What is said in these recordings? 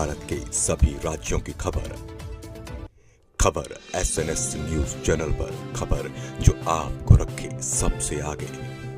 भारत के सभी राज्यों की खबर SNS न्यूज चैनल पर, खबर जो आपको रखे सबसे आगे।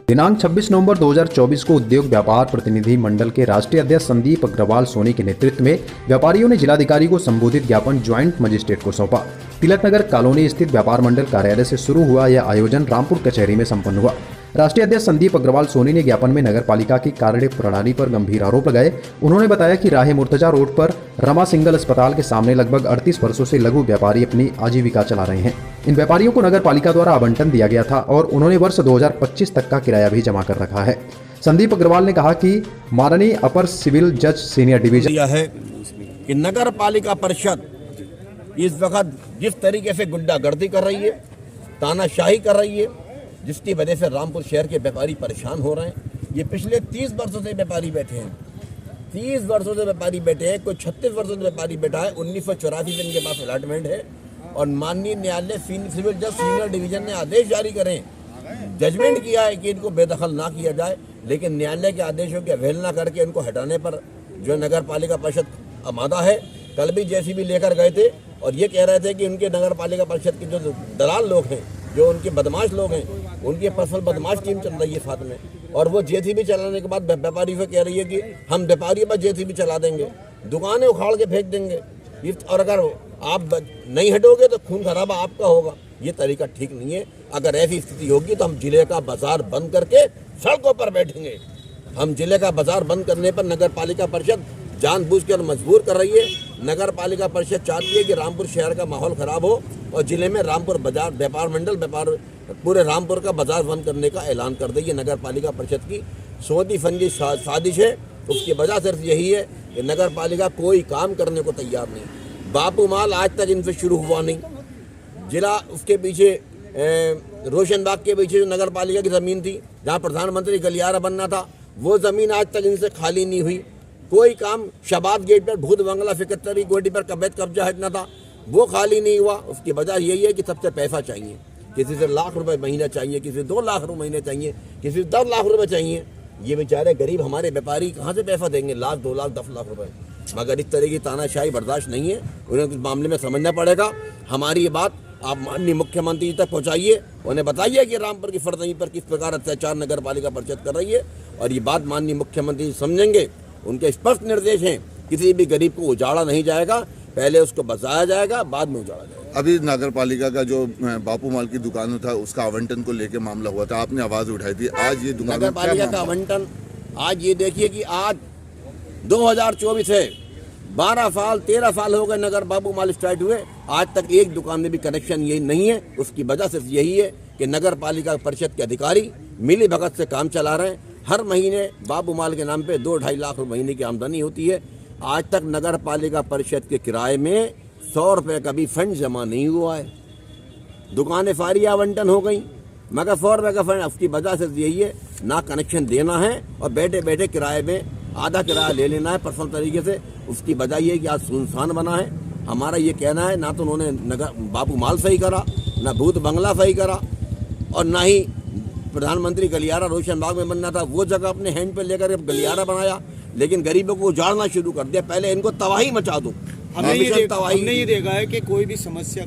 दिनांक 26 नवंबर 2024 को उद्योग व्यापार प्रतिनिधि मंडल के राष्ट्रीय अध्यक्ष संदीप अग्रवाल सोनी के नेतृत्व में व्यापारियों ने जिलाधिकारी को संबोधित ज्ञापन ज्वाइंट मजिस्ट्रेट को सौंपा। तिलक नगर कॉलोनी स्थित व्यापार मंडल कार्यालय से शुरू हुआ यह आयोजन रामपुर कचहरी में संपन्न हुआ। राष्ट्रीय अध्यक्ष संदीप अग्रवाल सोनी ने ज्ञापन में नगर पालिका की कार्य प्रणाली पर गंभीर आरोप लगाए। उन्होंने बताया कि राहे मुर्तजा रोड पर रमा सिंगल अस्पताल के सामने लगभग 38 वर्षों से लघु व्यापारी अपनी आजीविका चला रहे हैं। इन व्यापारियों को नगर पालिका द्वारा आवंटन दिया गया था और उन्होंने वर्ष 2025 तक का किराया भी जमा कर रखा है। संदीप अग्रवाल ने कहा कि माननीय अपर सिविल जज सीनियर डिवीजन यह है कि नगर पालिका परिषद इस वक्त जिस तरीके से गुंडागर्दी कर रही है, तानाशाही कर रही है, जिसकी वजह से रामपुर शहर के व्यापारी परेशान हो रहे हैं। ये पिछले 30 वर्षों से व्यापारी बैठे हैं, 30 वर्षों से व्यापारी बैठे हैं, कोई 36 वर्षों से व्यापारी बैठा है। 1984 से इनके पास अलॉटमेंट है और माननीय न्यायालय सिविल जज सीनियर डिवीजन ने आदेश जारी करें, जजमेंट किया है कि इनको बेदखल ना किया जाए, लेकिन न्यायालय के आदेशों की अवहेलना करके इनको हटाने पर जो नगर पालिका परिषद आमादा है। कल भी जेसीबी लेकर गए थे और ये कह रहे थे कि उनके नगर पालिका परिषद के जो दलाल लोग हैं, जो उनके बदमाश लोग हैं, उनकी पर्सनल बदमाश टीम चल रही है साथ में, और वो जेसीबी चलाने के बाद व्यापारी से कह रही है कि हम व्यापारियों पर जेसीबी चला देंगे, दुकानें उखाड़ के फेंक देंगे, और अगर आप नहीं हटोगे तो खून खराबा आपका होगा। ये तरीका ठीक नहीं है। अगर ऐसी स्थिति होगी तो हम जिले का बाजार बंद करके सड़कों पर बैठेंगे। हम जिले का बाजार बंद करने पर नगर पालिका परिषद जानबूझकर मजबूर कर रही है। नगर पालिका परिषद चाहती है कि रामपुर शहर का माहौल खराब हो और जिले में रामपुर बाजार व्यापार मंडल पूरे रामपुर का बाजार बंद करने का ऐलान कर दे। ये नगर पालिका परिषद की सोची समझी साजिश है। उसकी वजह सिर्फ यही है कि नगर पालिका कोई काम करने को तैयार नहीं। बापू माल आज तक इनसे शुरू हुआ नहीं। जिला उसके पीछे रोशनबाग के पीछे जो नगर पालिका की ज़मीन थी, जहाँ प्रधानमंत्री गलियारा बनना था, वो ज़मीन आज तक इनसे खाली नहीं हुई। कोई काम शबाब गेट पर भूत बंगला फिकतरी गोडी पर कब्जा हटना था, वो खाली नहीं हुआ। उसकी वजह यही है कि सबसे पैसा चाहिए। किसी से लाख रुपए महीना चाहिए, किसी 2 लाख रुपए महीने चाहिए, किसी 10 लाख रुपए चाहिए। ये बेचारे गरीब हमारे व्यापारी कहाँ से पैसा देंगे? लाख, 2 लाख, 10 लाख रुपए। मगर इस तरह की तानाशाही बर्दाश्त नहीं है। उन्हें इस मामले में समझना पड़ेगा। हमारी ये बात आप माननीय मुख्यमंत्री तक पहुँचाइए, उन्हें बताइए कि रामपुर की फर्जी पर किस प्रकार अत्याचार नगर पालिका परिषद कर रही है, और ये बात माननीय मुख्यमंत्री समझेंगे। उनके स्पष्ट निर्देश हैं, किसी भी गरीब को उजाड़ा नहीं जाएगा, पहले उसको बचाया जाएगा, बाद में उजाड़ा जाएगा। अभी नगर पालिका का जो बापू माल की दुकान था, उसका आवंटन को लेकर मामला हुआ था, आपने आवाज उठाई थी। आज ये दुकान नगर पालिका का आवंटन, आज ये देखिए कि आज 2024 है, 12 साल 13 साल हो गए नगर बापू माल स्टार्ट हुए, आज तक एक दुकान में भी कनेक्शन यही नहीं है। उसकी वजह सिर्फ यही है कि नगर पालिका परिषद के अधिकारी मिली भगत से काम चला रहे हैं। हर महीने बाबू माल के नाम पे 2-2.5 लाख रुपए महीने की आमदनी होती है। आज तक नगर पालिका परिषद के किराए में 100 रुपये का भी फंड जमा नहीं हुआ है। दुकानें सारी आवंटन हो गई, मगर 100 रुपये का फंड। उसकी वजह से यही है, ना कनेक्शन देना है और बैठे बैठे किराए में आधा किराया ले लेना है पर्सनल तरीके से। उसकी वजह ये है कि आज सुनसान बना है। हमारा ये कहना है, ना तो उन्होंने नगर बापू माल सही करा, ना भूत बंगला सही करा, और ना ही प्रधानमंत्री गलियारा रोशनबाग में बनना था, वो जगह अपने हैंड पे लेकर गलियारा बनाया, लेकिन गरीबों को उजाड़ना शुरू कर दिया। पहले इनको तबाही मचा दो। हमने ये देखा है कि कोई भी समस्या